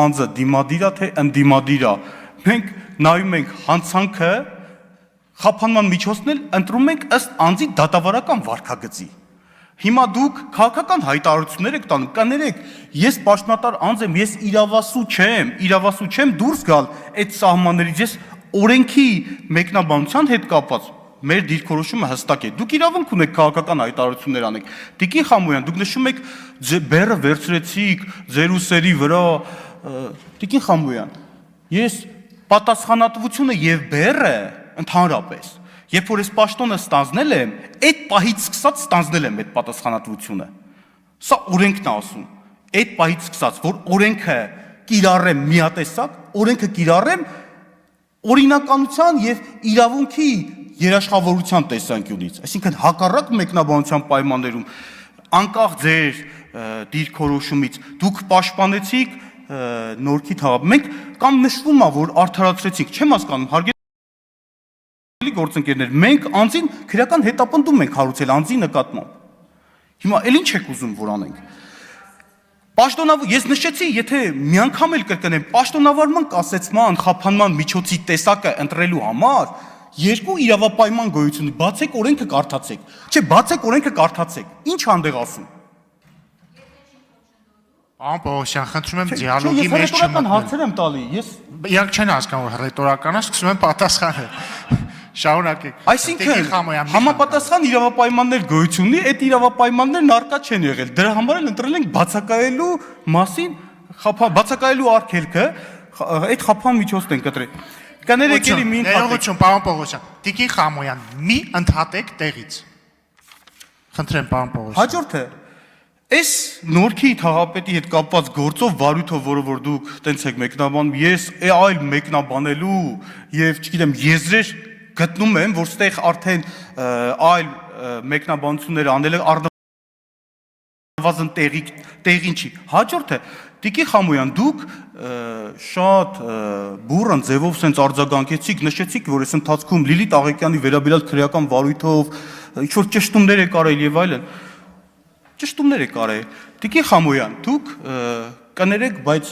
անձը դիմադիր է, թե ընդդիմադիր է։ Մենք նայում ենք հանցանքը, խափանման միջոցն էլ ընտրում ենք ըստ անձի դատավարական վարքագծի։ Հիմա դուք քաղաքական հայտարարություններ եք տանում, կներեք, ես պաշտոնատար անձ եմ, ես իրավասու չեմ դուրս գալ այդ սահմաններից, ես օրենքի մեկնաբանության հետ կապված մեր դիրքորոշումը հստակ է։ Դուք իրավունք ունեք քաղաքական հայտարարություններ անեք։ Տիկին Խամոյան, դուք նշում եք բեռը վերցրեցիք ձեր ուսերի վրա։ Տիկին Խամոյան, ես պատասխանատվությունը եւ բեռը ընդհանրապես, երբ որ ես պաշտոնը ստանձնել եմ, այդ պահից սկսած ստանձնել եմ այդ պատասխանատվությունը։ Սա օրենքն է ասում։ Այդ պահից սկսած, որ օրենքը կիրառեմ միատեսակ, օրենքը կիրառեմ օրինականության եւ իրավունքի երաշխավորության տեսանկյունից, այսինքն հակառակ մեկնաբանության պայմաններում, անկախ ձեր դիրքորոշումից, դուք պաշտպանեցիք Նորքի թաղապ։ Մենք կամ նշվում է, որ արդարացրեցինք, չեմ հասկանում, հարգելի գործընկերներ, մենք անձին քրեական հետապնդում ենք հարուցել անձի նկատմամբ։ Հիմա էլ ինչ եք ուզում, որ անենք։ Ես նշեցի, եթե միանգամ էլ կրկնեմ, պաշտոնավարման կասեցման, խափանման միջոցի տեսակը ընտրելու համար երկու իրավապայման գոյություն ունի, բացեք օրենքը կարդացեք, չէ, բացեք օրենքը կարդացեք, ինչ հանդեղ ասում։ Պարոն Պողոսյան, խնդրում եմ դիալոգի մեջ չմտնել։ Ես հռետորական հարցեր եմ տալի, իրանք չեն հասկանում, որ հռետորական է, սկսում եմ պատասխանել։ Շարունակեք։ Այսինքն համապատասխան իրավապայմաններ գոյություն ունի, այդ իրավապայմաններն առկա չեն եղել։ Դրա համար էլ ընտրել ենք բացակայելու մասին, բացակայելու արգելքը, այդ խափան միջոցն են կտրել։ Կներեք էլի մի ներողություն, պարոն Պողոսյան, Տիկին Խամոյան, մի ընդհատեք տեղից։ Խնդրեմ, պարոն Պողոսյան։ Հաջորդը, այս Նորքի թաղապետի հետ կապված գործով վարույթով, որը որ դուք տենց եք մեկնաբանում, ես այլ մեկնաբանելու եւ, չգիտեմ, եզրեր գտնում եմ, որ ստեղ արդեն այլ մեկնաբանություններ անել եք առնվազն տեղին չի։ Հաջորդը, Տիկին Խամոյան, դուք շատ բուրըն ձևով սենց արձագանքեցիք, նշեցիք, որ այս ընթացքում Լիլիթ Աղեկյանի վերաբերյալ քրեական վարույթով ինչ-որ ճշտումներ եք արել եւ այլն։ Ճշտումներ եք արել։ Տիկին Խամոյան, դուք կներեք, բայց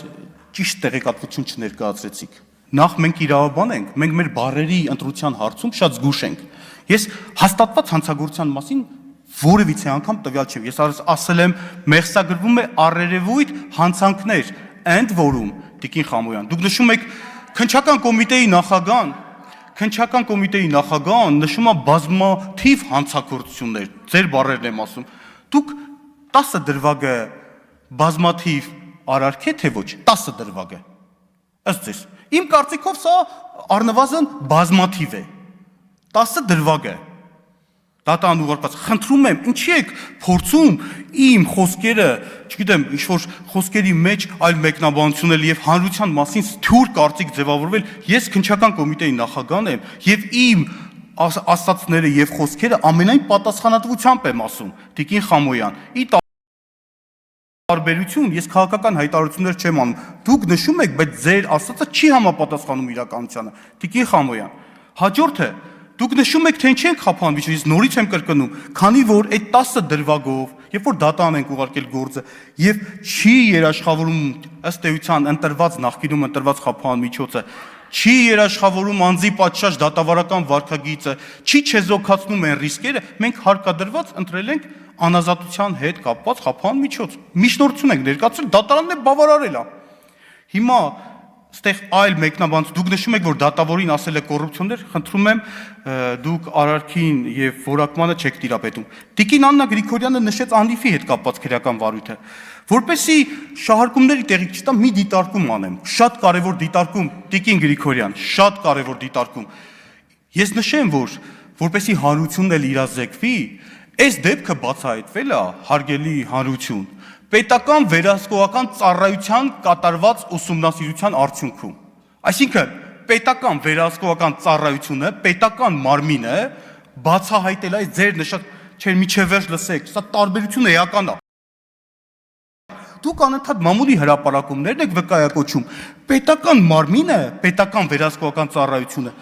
ճիշտ տեղեկատվություն չներկայացրեցիք։ Նախ մենք իրավաբան ենք, մենք մեր բառերի ընտրության հարցում շատ զգուշ ենք։ Ես հաստատված հանցագործության մասին որևիցե անգամ տվյալ չեմ։ Ես ասել եմ, մեղսագրվում է առերևույթ հանցանքներ, ընդ որում, Տիկին Խամոյան, դուք նշում եք քննչական կոմիտեի նախագահան նշում է բազմաթիվ հանցագործություններ, ձեր բառերն եմ ասում։ Դուք 10 դրվագը բազմաթիվ արարք է, թե ոչ, 10 դրվագը։ Ըստ ձեզ, իմ կարծիքով սա առնվազն բազմաթիվ է։ 10 դրվագը։ Դատան ուղարկված, խնդրում եմ, ինչի եք փորձում իմ խոսքերը, չգիտեմ, ինչ-որ խոսքերի մեջ այլ մեկնաբանություններ եւ հանրության մասին թյուր կարծիք ձևավորվել։ Ես քննչական կոմիտեի նախագահն եմ եւ իմ ասացները եւ խոսքերը ամենայն պատասխանատվությամբ եմ ասում, Տիկին Խամոյան։ Ի տարբերություն, ես քաղաքական հայտարարություններ չեմ անում։ Դուք նշում եք, բայց ձեր ասածը չի համապատասխանում իրականությանը, Տիկին Խամոյան։ Հաջորդը, դուք նշում եք, թե ինչ ենք խափանվի, ես նորից եմ կրկնում, քանի որ այդ 10 դրվագով, երբ որ դատան ենք ուղարկել գործը եւ չի երաշխավորում ըստ էության ընտրված նախկինում ընտրված խափան միջոցը, չի երաշխավորում անձի պատշաճ դատավարական վարքագիծը, չի չեզոքացնում են ռիսկերը, մենք հարկադրված ընտրել ենք անազատության հետ կապված խափան միջոց։ Միջնորդություն ենք ներկայացրել, դատարանն է բավարարել է։ Հիմա ստեղ այլ մեկնաբանություն, դուք նշում եք, որ դատավորին ասել է կոռուպցիոներ, խնդրում եմ, դուք արարքին եւ որակմանը չեք տիրապետում։ Տիկին Աննա Գրիգորյանը նշեց Անիֆի հետ կապված քրեական վարույթը, որպեսզի շահարկումների տեղիք չտա, մի դիտարկում անեմ, շատ կարևոր դիտարկում, Տիկին Գրիգորյան, շատ կարևոր դիտարկում։ Ես նշեմ, որ որպեսզի հանրությունն էլ իրազեկվի, այս դեպքը բացահայտվել է, հարգելի հանրություն, պետական վերահսկողական ծառայության կատարված ուսումնասիրության արդյունքում։ Այսինքն, պետական վերահսկողական ծառայությունը, պետական մարմինը բացահայտել է ձեր նշած, չէ, միջև վերջ լսեք, սա տարբերությունը էական է։ Դուք անընդհատ մամուլի հրապարակումներն եք վկայակոչում, պետական մարմինը, պետական վերահսկողական ծառայությունը,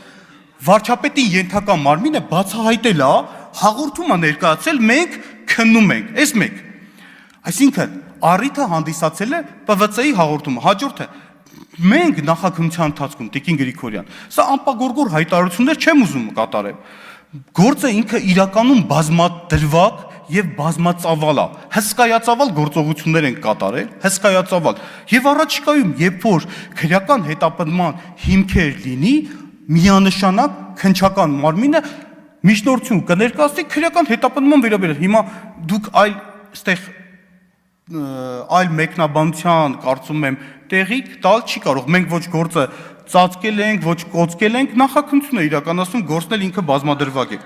վարչապետի ենթակա մարմինը բացահայտել է, հաղորդում է ներկայացել, մենք քննում ենք, այս մեկ։ Այսինքն, առիթը հանդիսացել է ՊՎՑ-ի հաղորդումը, հաջորդը մենք նախաքննության ընթացքում Տիկին Գրիգորյան, սա անպագորգոր հայտարարություններ չեմ ուզում կատարել։ Գործը ինքը իրականում բազմադրվակ եւ բազմածավալ է։ Հսկայածավալ գործողություններ են կատարել, հսկայածավալ։ Եվ առաջիկայում, երբ որ քրեական հետապնդման հիմքեր լինի, միանշանակ քննչական մարմինը միջնորդություն կներկայացնի քրեական հետապնդման վերաբերյալ։ Հիմա դուք այլ մեկնաբանության կարծում եմ տեղի տալ չի կարող։ Մենք ոչ գործը ծածկել ենք, ոչ կոծկել ենք, նախաքննություն է իրականացնում, գործն էլ ինքը բազմադրվակ է։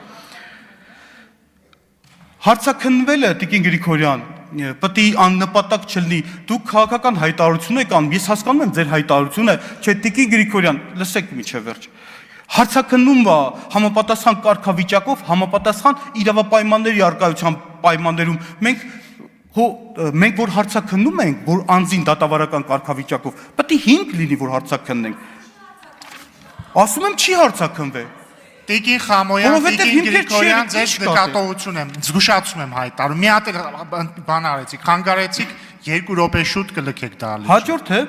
Հարցաքննվելը Տիկին Գրիգորյան պետք է աննպատակ չլինի։ Դուք քաղաքական հայտարարություն եք անում, ես հասկանում եմ ձեր հայտարարությունը, չէ, Տիկին Գրիգորյան, լսեք մինչև վերջ։ Հարցաքննումը համապատասխան կարգավիճակով, համապատասխան իրավապայմանների առկայության պայմաններում մենք որ հարցաքննում ենք, որ անձին դատավարական կարգավիճակով, պետք է հիմք լինի, որ հարցաքննենք։ Ասում եմ չի հարցաքննվել։ Տիկին Խամոյան, Տիկին Գրիգորյան, ձեզ նկատողություն եմ, զգուշացում եմ հայտարարում։ Մի հատ բան արեցիք, խանգարեցիք, 2 րոպե շուտ կլքեք դալի։ Հաջորդը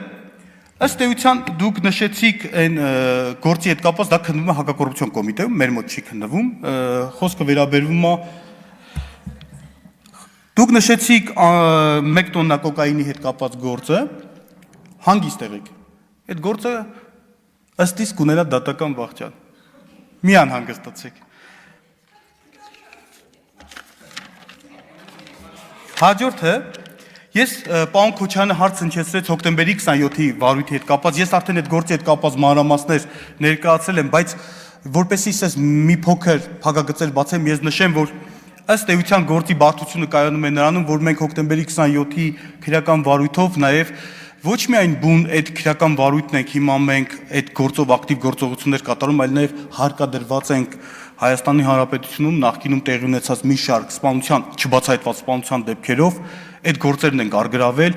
ըստ էության դուք նշեցիք այն գործի հետ կապված, դա քննվում է հակակոռուպցիոն կոմիտեում, մեր մոտ չի քննվում, խոսքը վերաբերվում է դուք նշեցիք 1 տոննա կոկաինի հետ կապված գործը, հանգիստ եղեք։ Այդ գործը ըստ իս կուներա դատական վախճան։ Մի անհանգստացեք։ Հաջորդը ես պարոն Քոչարյանը հարց հնչեցրեց հոկտեմբերի 27-ի վարույթի հետ կապված, ես արդեն այդ գործի հետ կապված մանրամասներ ներկայացրել եմ, բայց որպեսզի ես մի փոքր փակագծեր բացեմ, ես նշեմ, որ ըստ էության գործի բարդությունը կայանում է նրանում, որ մենք հոկտեմբերի 27-ի քրեական վարույթով նաև ոչ միայն բուն այդ քրեական վարույթն ենք հիմա մենք այդ գործով ակտիվ գործողություններ կատարում, այլ նաև հարկադրված ենք Հայաստանի Հանրապետությունում նախկինում տեղի ունեցած մի շարք սպանության, չբացահայտված սպանության դեպքերով այդ գործերն ենք արգրավել,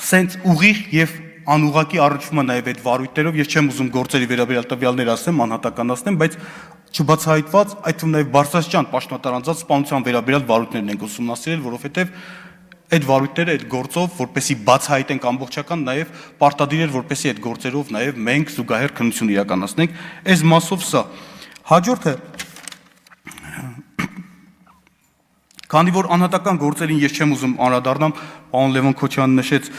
սենց ուղիղ եւ անուղղակի առնչվում է նաև այդ վարույթներով, ես չեմ ուզում գործերի վերաբերյալ տվյալներ ասեմ, անհատականացնեմ, բայց չբացահայտված, այդ թվում նաև Բարսասյան պաշտոնատարանձած սպանության վերաբերյալ վարույթներն ենք ուսումնասիրել, որովհետև այդ վարույթները այդ գործով, որպեսի բացահայտենք ամբողջական, նաև պարտադիր էր, որպեսի այդ գործերով նաև մենք զուգահեռ քննություն իրականացնենք, այս մասով սա։ Հաջորդը, քանի որ անհատական գործերին ես չեմ ուզում անդրադառնամ, պարոն Լևոն Քոչարյանը նշեց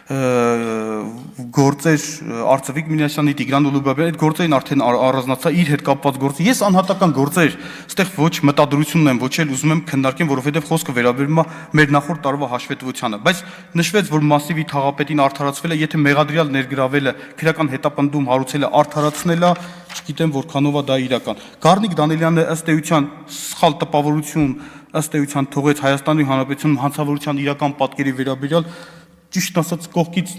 գործեր Արծվիկ Մինասյանի, Տիգրան Ուլուբաբյանի, այդ գործերին արդեն առանձնացա իր հետ կապված գործը։ Ես անհատական գործեր, այստեղ ոչ մտադրություն ունեմ, ոչ էլ ուզում եմ քննարկեմ, որովհետև խոսքը վերաբերում է մեր նախորդ տարվա հաշվետվությանը, բայց նշվեց, որ մասիվի թաղապետին արդարացվել է, եթե մեղադրյալ ներգրավելը, քրեական հետապնդում հարուցելը արդարացնել է, չգիտեմ որքանով է դա իրական։ Գառնիկ Դանիելյանը ըստ էության սխալ տպավորություն, ըստ էության թողեց Հայաստանի Հանրապետությունում հանցավորության իրական պատկերի վերաբերյալ ճիշտ ասած կողքից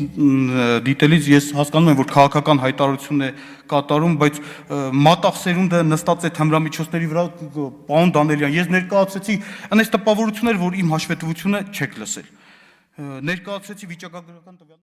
դիտելիս ես հասկանում եմ, որ քաղաքական հայտարարություն է կատարում, բայց մատաղ սերունդը նստած է թմրամիջոցների վրա, պարոն Դանիելյան, ես ներկայացրեցի այնպես տպավորություններ, որ իմ հաշվետվությունը չեք լսել։ Ներկայացրեցի վիճակագրական տվյալ